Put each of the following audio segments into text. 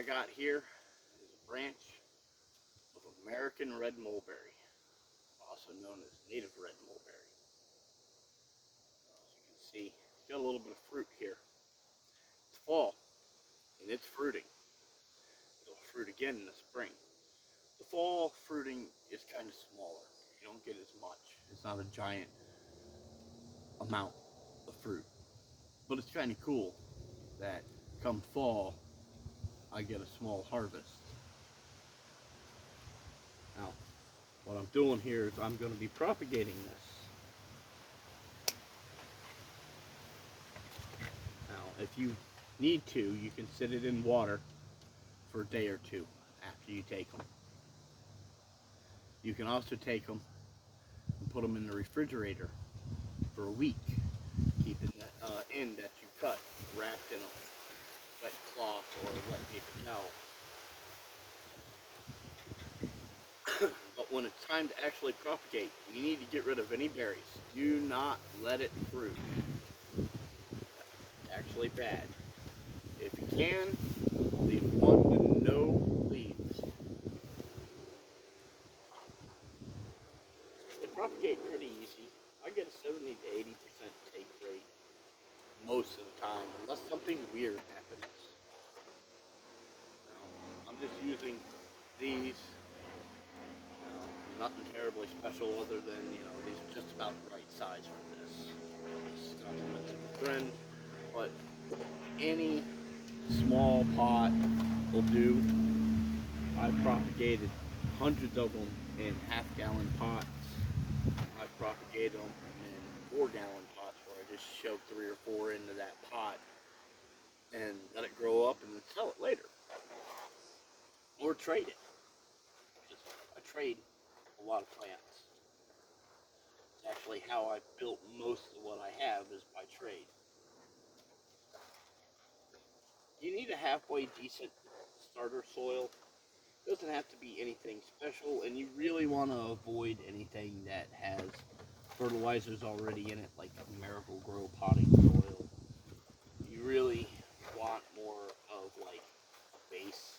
I got here is a branch of American red mulberry, also known as native red mulberry. As you can see, it's got a little bit of fruit here. It's fall, and it's fruiting. It'll fruit again in the spring. The fall fruiting is kind of smaller. You don't get as much. It's not a giant amount of fruit. But it's kind of cool that come fall, I get a small harvest. Now, what I'm doing here is I'm going to be propagating this. Now, if you need to, you can sit it in water for a day or two after you take them. You can also take them and put them in the refrigerator for a week, keeping that end that you cut wrapped in a wet cloth or a wet paper towel. But when it's time to actually propagate, you need to get rid of any berries. Do not let it fruit. It's actually bad. If you can, leave one to no leaves. They propagate pretty easy. I get a 70 to 80% take rate most of the time, unless something weird happens. I'm just using these. Nothing terribly special other than, these are just about the right size for this. This is complimenting a friend, but any small pot will do. I've propagated hundreds of them in half-gallon pots. I've propagated them in 4-gallon pots where I just shove 3 or 4 into that pot and let it grow up and then sell it later. Or trade it. I trade a lot of plants. It's actually how I built most of what I have is by trade. You need a halfway decent starter soil. It doesn't have to be anything special, and you really want to avoid anything that has fertilizers already in it, like Miracle-Gro potting soil. You really want more of like a base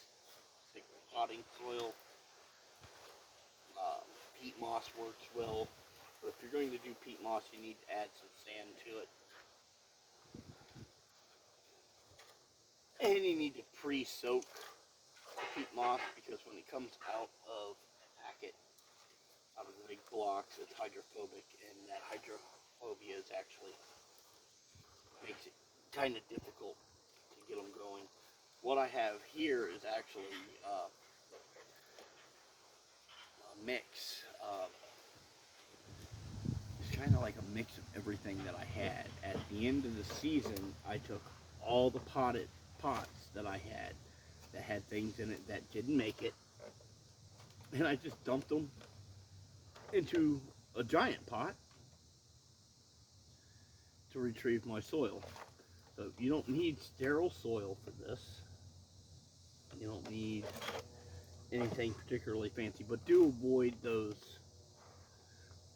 potting soil. Peat moss works well, but if you're going to do peat moss, you need to add some sand to it. And you need to pre-soak the peat moss because when it comes out of the packet, out of the big blocks, it's hydrophobic, and that hydrophobia is actually makes it kind of difficult to get them going. What I have here is actually a mix. It's kind of like a mix of everything that I had. At the end of the season, I took all the potted pots that I had that had things in it that didn't make it, and I just dumped them into a giant pot to retrieve my soil. So you don't need sterile soil for this. You don't need anything particularly fancy, but do avoid those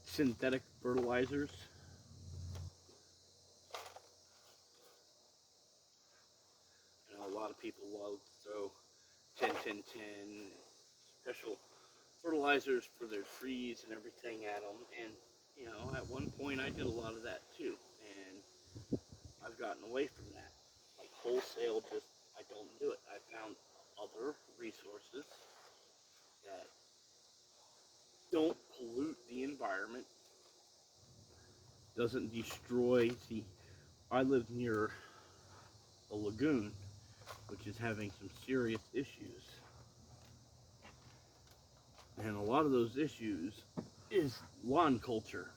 synthetic fertilizers. I know a lot of people love to throw 10-10-10 special fertilizers for their trees and everything at them, and at one point I did a lot of that too, and I've gotten away from that. Like wholesale, just I don't do it. I found other resources that don't pollute the environment, doesn't destroy the. I live near a lagoon, which is having some serious issues, and a lot of those issues is lawn culture.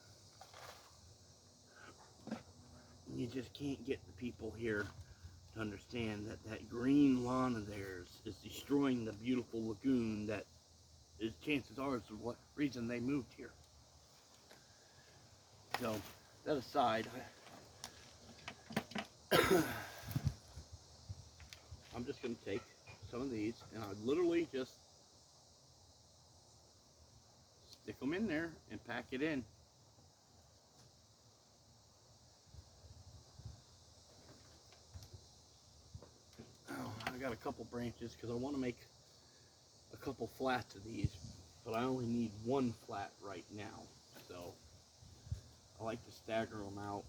You just can't get the people here to understand that that green lawn of theirs is destroying the beautiful lagoon that is, chances are, is what reason they moved here. So, that aside, I'm just going to take some of these and I literally just stick them in there and pack it in. Oh, I got got a couple branches because I want to make a couple flats of these, but I only need one flat right now. So I like to stagger them out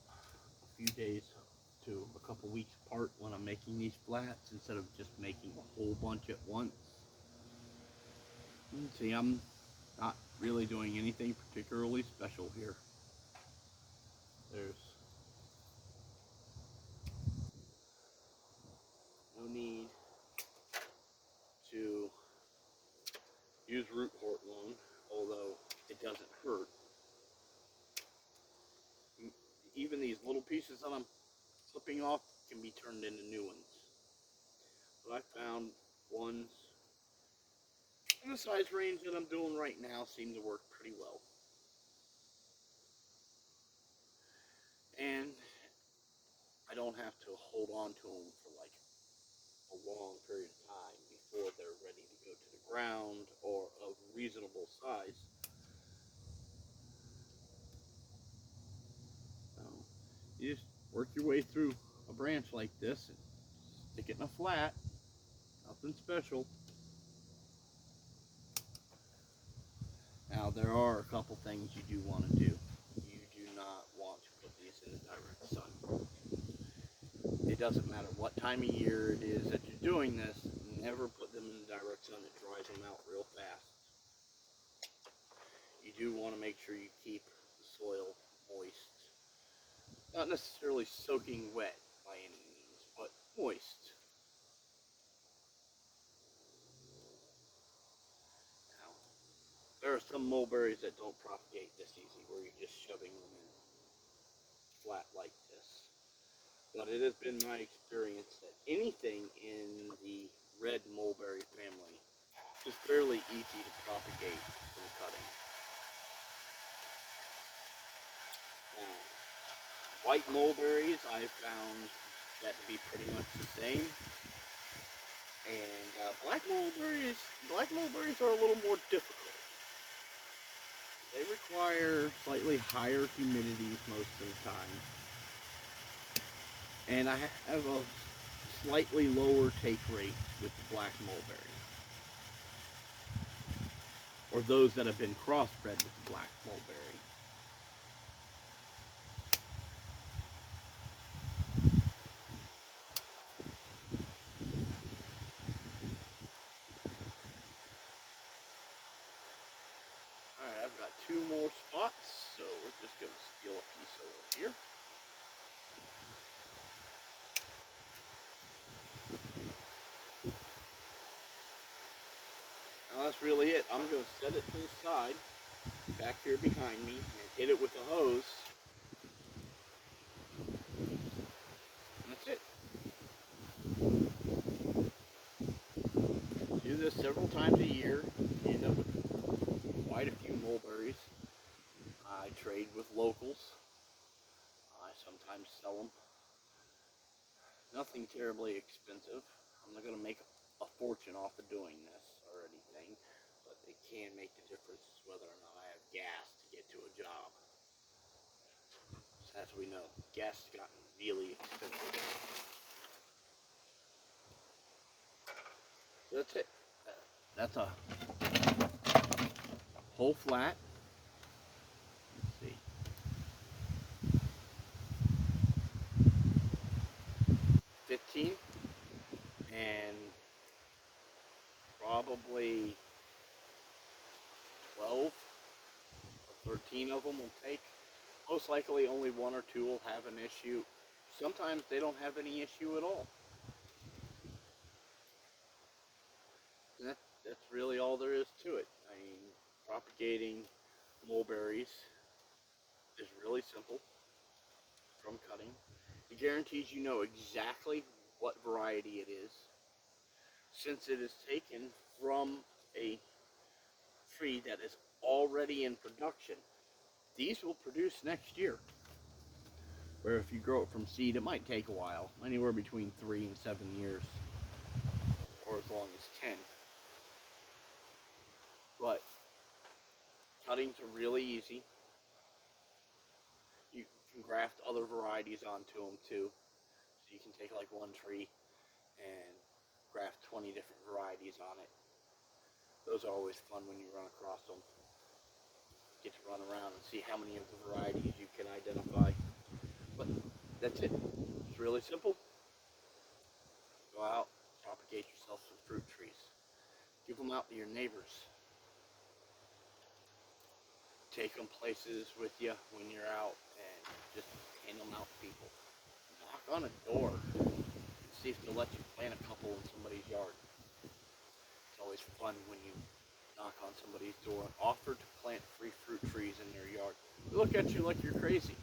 a few days to a couple weeks apart when I'm making these flats instead of just making a whole bunch at once. See, I'm not really doing anything particularly special here. There's no need to use root hortone, although it doesn't hurt. Even these little pieces that I'm clipping off can be turned into new ones. But I found ones in the size range that I'm doing right now seem to work pretty well. And I don't have to hold on to them for like a long period of time before they're ready to go to the ground or of reasonable size. So you just work your way through a branch like this and stick it in a flat. Nothing special. Now there are a couple things you do want to do. You do not want to put these in the direct sun. It doesn't matter what time of year it is that you're doing this, never put them in the direct sun. It dries them out real fast. You do want to make sure you keep the soil moist. Not necessarily soaking wet by any means, but moist. Now, there are some mulberries that don't propagate this easy, where you're just shoving them in flat like this. But it has been my experience that anything in the red mulberry family is fairly easy to propagate from cutting. Now, white mulberries I've found that to be pretty much the same. And black mulberries are a little more difficult. They require slightly higher humidities most of the time. And I have a slightly lower take rate with the black mulberry. Or those that have been crossbred with the black mulberry. Alright, I've got two more spots, so we're just going to steal a piece over here. Now that's really it. I'm going to set it to the side, back here behind me, and hit it with a hose. And that's it. Do this several times a year. You end up with quite a few mulberries. I trade with locals. I sometimes sell them. Nothing terribly expensive. I'm not going to make a fortune off of doing this or anything, but it can make the difference whether or not I have gas to get to a job. As we know, gas has gotten really expensive. So that's it. That's a whole flat. Let's see. 15 and probably 12 or 13 of them will take. Most likely only one or two will have an issue. Sometimes they don't have any issue at all. And that's really all there is to it. I mean, propagating mulberries is really simple from cutting. It guarantees you know exactly what variety it is, since it is taken from a tree that is already in production. These will produce next year. Where if you grow it from seed, it might take a while, anywhere between 3 and 7 years, or as long as 10. But cuttings are really easy. You can graft other varieties onto them too. So you can take like one tree and graft 20 different varieties on it. Those are always fun when you run across them. Get to run around and see how many of the varieties you can identify. But that's it. It's really simple. Go out, propagate yourself some fruit trees. Give them out to your neighbors. Take them places with you when you're out and just hand them out to people. Knock on a door and see if they'll let you plant a couple in somebody's yard. It's always fun when you knock on somebody's door and offer to plant free fruit trees in their yard. They look at you like you're crazy.